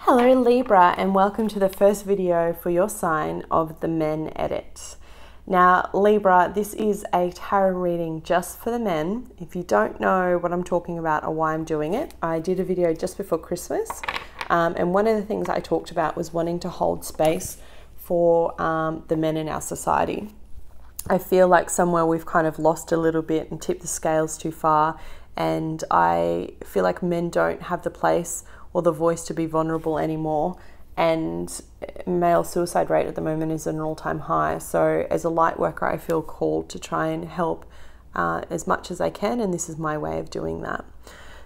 Hello Libra, and welcome to the first video for your sign of the men edit. Now Libra, this is a tarot reading just for the men. If you don't know what I'm talking about or why I'm doing it, I did a video just before Christmas, and one of the things I talked about was wanting to hold space for the men in our society. I feel like somewhere we've kind of lost a little bit and tipped the scales too far, and I feel like men don't have the place or the voice to be vulnerable anymore, and male suicide rate at the moment is at an all-time high. So as a light worker, I feel called to try and help as much as I can, and this is my way of doing that.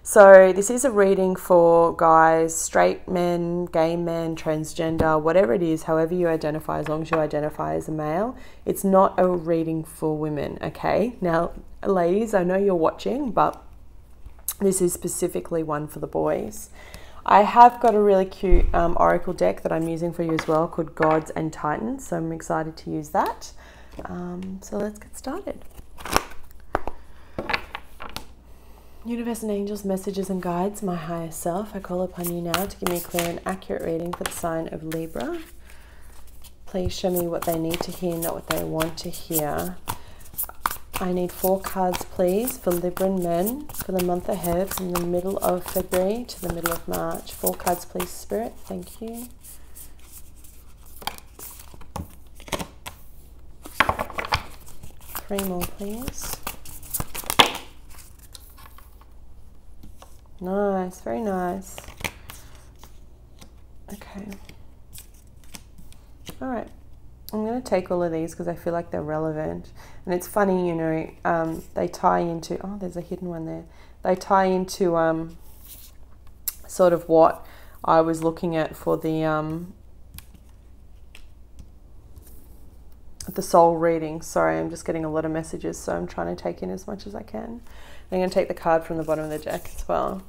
So this is a reading for guys, straight men, gay men, transgender, whatever it is, however you identify, as long as you identify as a male. It's not a reading for women, okay? Now, ladies, I know you're watching, but this is specifically one for the boys. I have got a really cute oracle deck that I'm using for you as well, called Gods and Titans, so I'm excited to use that. So let's get started. Universe and angels, messages and guides, my higher self, I call upon you now to give me a clear and accurate reading for the sign of Libra. Please show me what they need to hear, not what they want to hear. I need 4 cards, please, for Libran men for the month ahead, from the middle of February to the middle of March. 4 cards, please, Spirit. Thank you. Three more, please. Nice, very nice. Okay. All right. I'm going to take all of these because I feel like they're relevant. And it's funny, you know, they tie into, oh, there's a hidden one there. They tie into sort of what I was looking at for the soul reading. Sorry, I'm just getting a lot of messages, so I'm trying to take in as much as I can. I'm going to take the card from the bottom of the deck as well.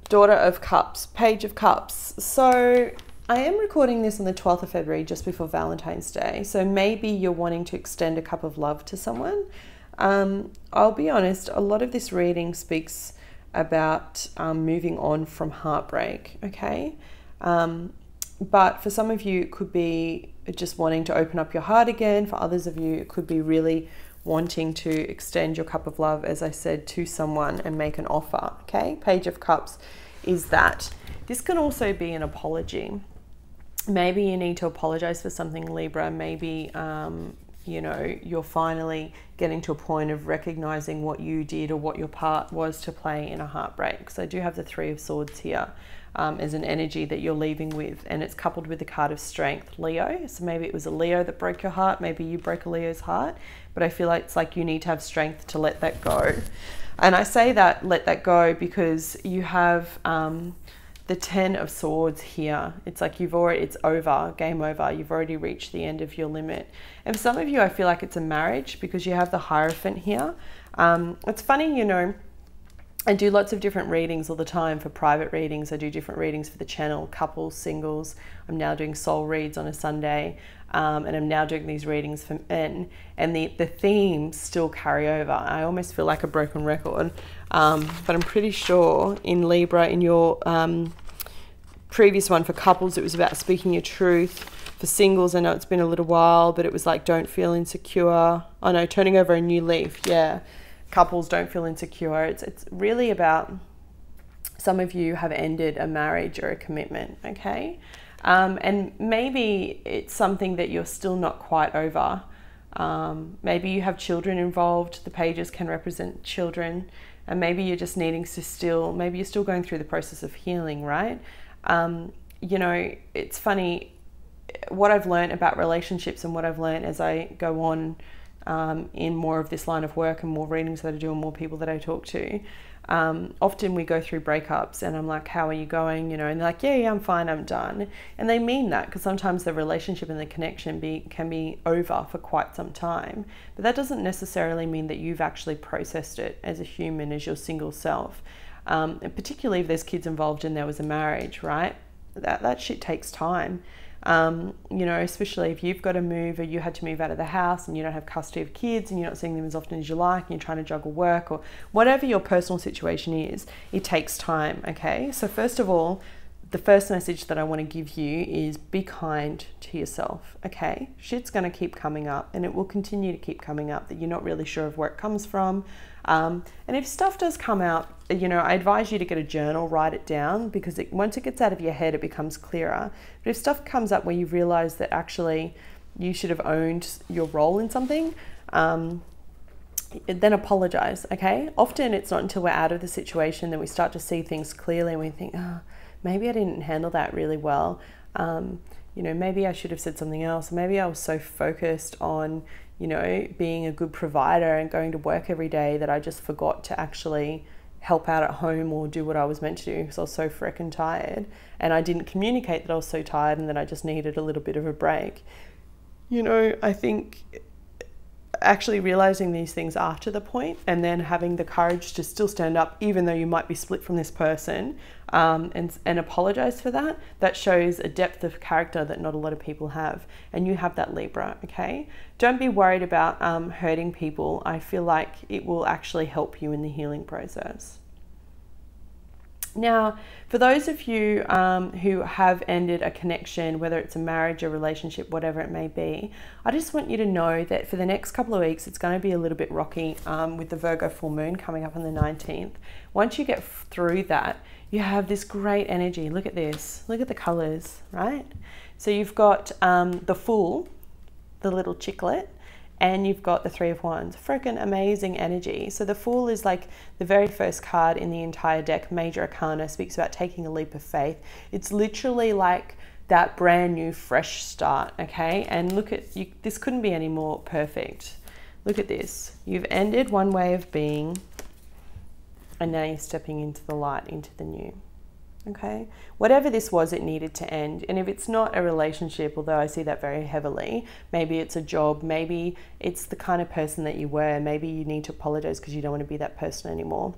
Daughter of Cups, Page of Cups. So I am recording this on the 12th of February, just before Valentine's Day. So maybe you're wanting to extend a cup of love to someone. I'll be honest, a lot of this reading speaks about moving on from heartbreak, okay? But for some of you, it could be just wanting to open up your heart again. For others of you, it could be really wanting to extend your cup of love, as I said, to someone and make an offer, okay? Page of Cups is that. This can also be an apology. Maybe you need to apologize for something, Libra. Maybe, you know, you're finally getting to a point of recognizing what you did or what your part was to play in a heartbreak. Because I do have the 3 of Swords here as an energy that you're leaving with, and it's coupled with the card of Strength, Leo. So maybe it was a Leo that broke your heart. Maybe you broke a Leo's heart. But I feel like it's like you need to have strength to let that go. And I say that, let that go, because you have the 10 of Swords here. It's like it's over, game over. You've already reached the end of your limit. And for some of you, I feel like it's a marriage because you have the Hierophant here. It's funny, you know, I do lots of different readings all the time for private readings. I do different readings for the channel, couples, singles. I'm now doing soul reads on a Sunday. And I'm now doing these readings for men, and the themes still carry over. I almost feel like a broken record, but I'm pretty sure in Libra, in your previous one for couples, it was about speaking your truth. For singles, I know it's been a little while, but it was like, don't feel insecure. Oh no, turning over a new leaf. Yeah, couples, don't feel insecure. It's really about, some of you have ended a marriage or a commitment, okay? And maybe it's something that you're still not quite over. Maybe you have children involved. The pages can represent children, and maybe you're just needing to maybe you're still going through the process of healing, right? You know, it's funny, what I've learned about relationships and what I've learned as I go on in more of this line of work and more readings that I do and more people that I talk to, often we go through breakups and I'm like, how are you going? You know, and they're like, yeah, I'm fine, I'm done. And they mean that, because sometimes the relationship and the connection can be over for quite some time. But that doesn't necessarily mean that you've actually processed it as a human, as your single self. And particularly if there's kids involved and there was a marriage, right? That shit takes time. You know, especially if you've got to move, or you had to move out of the house and you don't have custody of kids and you're not seeing them as often as you like, and you're trying to juggle work, or whatever your personal situation is, it takes time, okay? So first of all, the first message that I want to give you is be kind to yourself, okay? Shit's going to keep coming up, and it will continue to keep coming up that you're not really sure of where it comes from. And if stuff does come out, you know, I advise you to get a journal, write it down, because once it gets out of your head, it becomes clearer. But if stuff comes up where you realize that actually you should have owned your role in something, then apologize, okay? Often it's not until we're out of the situation that we start to see things clearly and we think, oh, maybe I didn't handle that really well. You know, maybe I should have said something else. Maybe I was so focused on, you know, being a good provider and going to work every day that I just forgot to actually help out at home or do what I was meant to do because I was so freaking tired. And I didn't communicate that I was so tired and that I just needed a little bit of a break. You know, I think actually realizing these things after the point and then having the courage to still stand up even though you might be split from this person, and apologize for that, that shows a depth of character that not a lot of people have, and you have that, Libra, okay? Don't be worried about hurting people. I feel like it will actually help you in the healing process. Now, for those of you who have ended a connection, whether it's a marriage, a relationship, whatever it may be, I just want you to know that for the next couple of weeks, it's going to be a little bit rocky with the Virgo full moon coming up on the 19th. Once you get through that, you have this great energy. Look at this. Look at the colors, right? So you've got the Fool, the little chicklet, and you've got the Three of Wands. Freaking amazing energy. So the Fool is like the very first card in the entire deck. Major Arcana, speaks about taking a leap of faith. It's literally like that brand new fresh start, okay? And look at you, this couldn't be any more perfect. Look at this. You've ended one way of being and now you're stepping into the light, into the new. Okay, whatever this was, it needed to end. And if it's not a relationship, although I see that very heavily, maybe it's a job, maybe it's the kind of person that you were, maybe you need to apologize because you don't want to be that person anymore.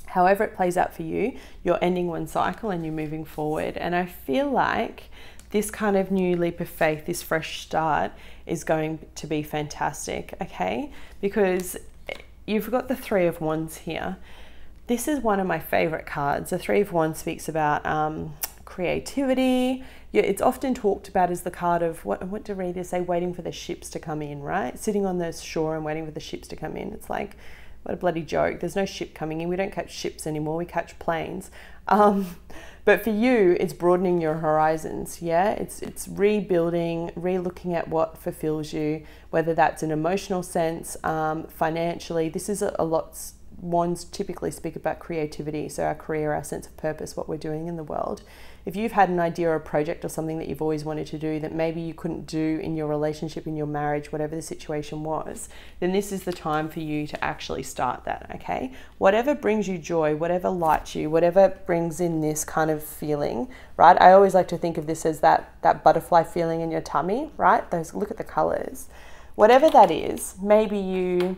However it plays out for you, you're ending one cycle and you're moving forward. And I feel like this kind of new leap of faith, this fresh start is going to be fantastic, okay? Because you've got the Three of Wands here. This is one of my favorite cards. The Three of Wands speaks about creativity. Yeah, it's often talked about as the card of, what do readers say, waiting for the ships to come in, right? Sitting on the shore and waiting for the ships to come in. It's like, what a bloody joke. There's no ship coming in. We don't catch ships anymore. We catch planes. But for you, it's broadening your horizons, yeah? It's rebuilding, re-looking at what fulfills you, whether that's an emotional sense, financially. This is a lot. Wands typically speak about creativity, so our career, our sense of purpose, what we're doing in the world. If you've had an idea or a project or something that you've always wanted to do that maybe you couldn't do in your relationship, in your marriage, whatever the situation was, then this is the time for you to actually start that, okay? Whatever brings you joy, whatever lights you, whatever brings in this kind of feeling, right? I always like to think of this as that butterfly feeling in your tummy, right? Those, look at the colors. Whatever that is, maybe you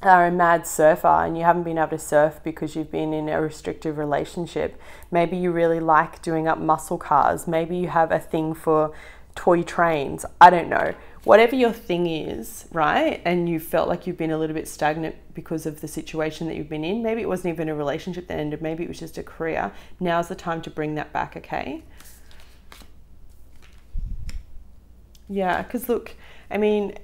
are a mad surfer and you haven't been able to surf because you've been in a restrictive relationship. Maybe you really like doing up muscle cars. Maybe you have a thing for toy trains. I don't know. Whatever your thing is, right? And you felt like you've been a little bit stagnant because of the situation that you've been in. Maybe it wasn't even a relationship that ended. Maybe it was just a career. Now's the time to bring that back, okay? Yeah, because look, I mean,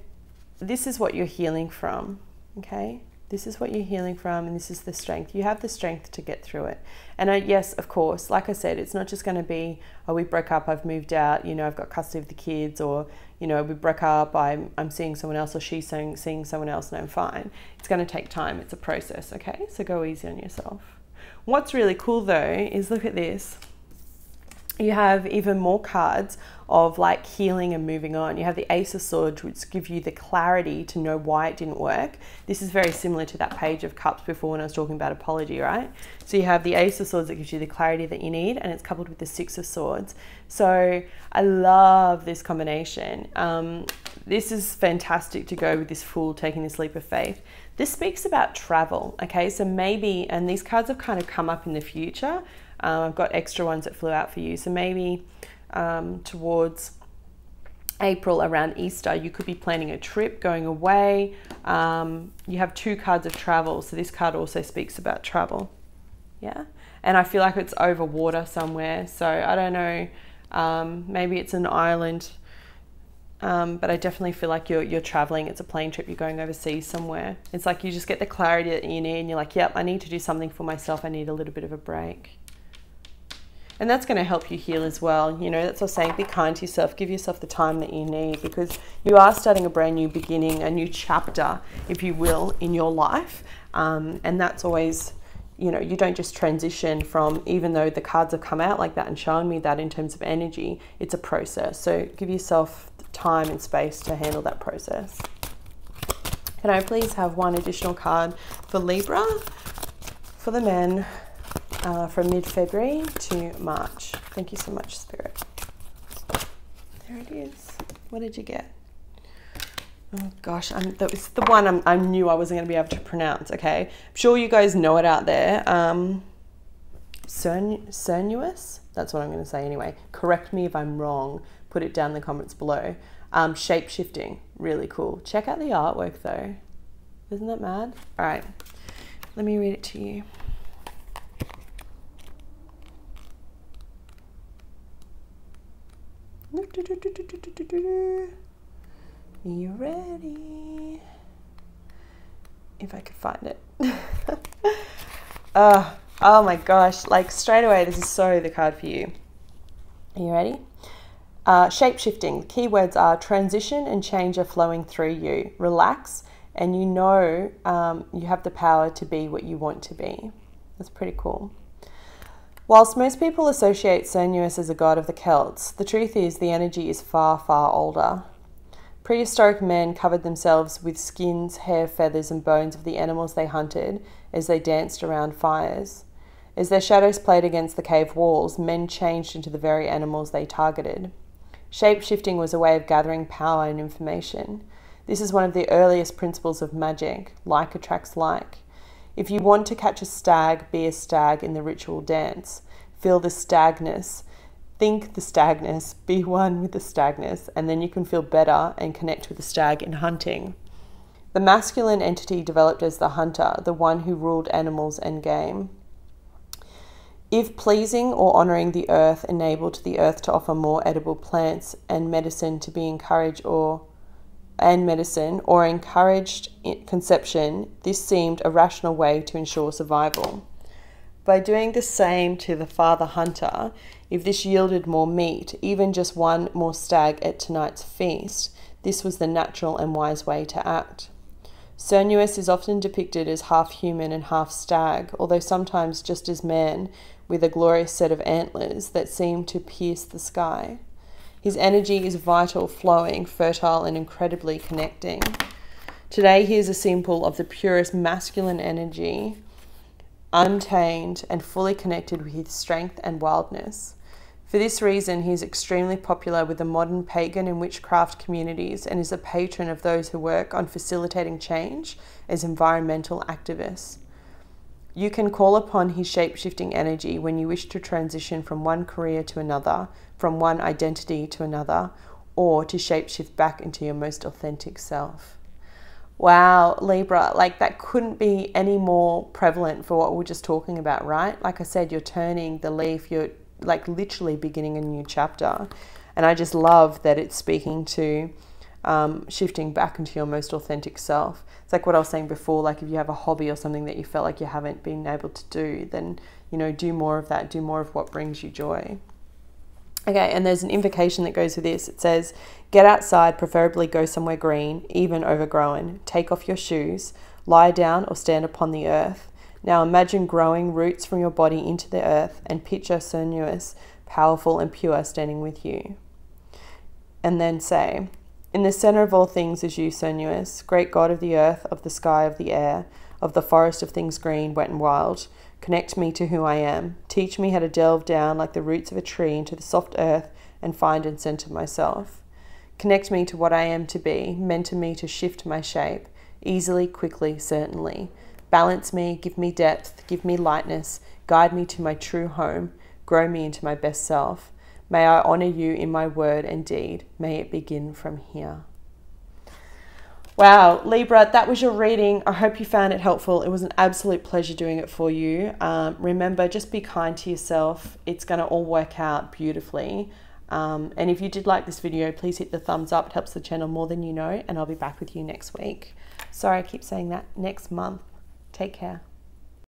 this is what you're healing from. Okay, this is what you're healing from, and this is the strength. You have the strength to get through it. And yes, of course, like I said, it's not just going to be, oh, we broke up, I've moved out, you know, I've got custody of the kids, or, you know, we broke up, I'm seeing someone else, or she's seeing someone else, and I'm fine. It's going to take time. It's a process, okay? So go easy on yourself. What's really cool, though, is look at this. You have even more cards of like healing and moving on. You have the Ace of Swords, which give you the clarity to know why it didn't work. This is very similar to that Page of Cups before when I was talking about apology, right? So you have the Ace of Swords that gives you the clarity that you need, and it's coupled with the Six of Swords. So I love this combination. This is fantastic to go with this Fool taking this leap of faith. This speaks about travel, okay? So maybe, and these cards have kind of come up in the future. I've got extra ones that flew out for you. So maybe towards April, around Easter, you could be planning a trip, going away. You have two cards of travel. So this card also speaks about travel. Yeah. and I feel like it's over water somewhere. So I don't know, maybe it's an island, but I definitely feel like you're traveling. It's a plane trip. You're going overseas somewhere. It's like you just get the clarity that you need, and you're like, yep, I need to do something for myself. I need a little bit of a break. And that's going to help you heal as well. You know, that's what I'm saying. Be kind to yourself. Give yourself the time that you need, because you are starting a brand new beginning, a new chapter, if you will, in your life. And that's always, you know, you don't just transition from, even though the cards have come out like that and shown me that in terms of energy, it's a process. So give yourself time and space to handle that process. Can I please have one additional card for Libra, for the men, from mid-February to March? Thank you so much, Spirit. There it is. What did you get? Oh gosh, that was the one I knew I wasn't going to be able to pronounce. Okay, I'm sure you guys know it out there. Cernuous? That's what I'm going to say anyway. Correct me if I'm wrong. Put it down in the comments below. Shape-shifting, really cool. Check out the artwork though. Isn't that mad? All right, let me read it to you. You ready? If I could find it. Oh my gosh, like straight away, this is so the card for you. Are you ready? Shape-shifting. The keywords are transition and change are flowing through you. Relax, and you know you have the power to be what you want to be. That's pretty cool. Whilst most people associate Cernuous as a god of the Celts, the truth is the energy is far, far older. Prehistoric men covered themselves with skins, hair, feathers, and bones of the animals they hunted as they danced around fires. As their shadows played against the cave walls, men changed into the very animals they targeted. Shape-shifting was a way of gathering power and information. This is one of the earliest principles of magic. Like attracts like. If you want to catch a stag, be a stag in the ritual dance. Feel the stagness. Think the stagness. Be one with the stagness. And then you can feel better and connect with the stag in hunting. The masculine entity developed as the hunter, the one who ruled animals and game. If pleasing or honouring the earth enabled the earth to offer more edible plants and medicine to be encouraged or encouraged conception, this seemed a rational way to ensure survival. By doing the same to the father hunter, if this yielded more meat, even just one more stag at tonight's feast, this was the natural and wise way to act. Cernuous is often depicted as half human and half stag, although sometimes just as man, with a glorious set of antlers that seem to pierce the sky. His energy is vital, flowing, fertile, and incredibly connecting. Today, he is a symbol of the purest masculine energy, untamed and fully connected with his strength and wildness. For this reason, he is extremely popular with the modern pagan and witchcraft communities and is a patron of those who work on facilitating change as environmental activists. You can call upon his shape-shifting energy when you wish to transition from one career to another, from one identity to another, or to shape-shift back into your most authentic self. Wow, Libra, like that couldn't be any more prevalent for what we were just talking about, right? Like I said, you're turning the leaf, you're like literally beginning a new chapter. And I just love that it's speaking to shifting back into your most authentic self. It's like what I was saying before, like if you have a hobby or something that you felt like you haven't been able to do, then, you know, do more of that, do more of what brings you joy. Okay, and there's an invocation that goes with this. It says, get outside, preferably go somewhere green, even overgrown. Take off your shoes, lie down or stand upon the earth. Now imagine growing roots from your body into the earth and picture Cernuous, powerful and pure, standing with you. And then say, in the center of all things is you, Cernuous, great God of the earth, of the sky, of the air, of the forest of things green, wet and wild. Connect me to who I am. Teach me how to delve down like the roots of a tree into the soft earth and find and center myself. Connect me to what I am to be. Mentor me to shift my shape, easily, quickly, certainly. Balance me, give me depth, give me lightness, guide me to my true home, grow me into my best self. May I honor you in my word and deed. May it begin from here. Wow, Libra, that was your reading. I hope you found it helpful. It was an absolute pleasure doing it for you. Remember, just be kind to yourself. It's going to all work out beautifully. And if you did like this video, please hit the thumbs up. It helps the channel more than you know. And I'll be back with you next week. Sorry, I keep saying that. Next month. Take care.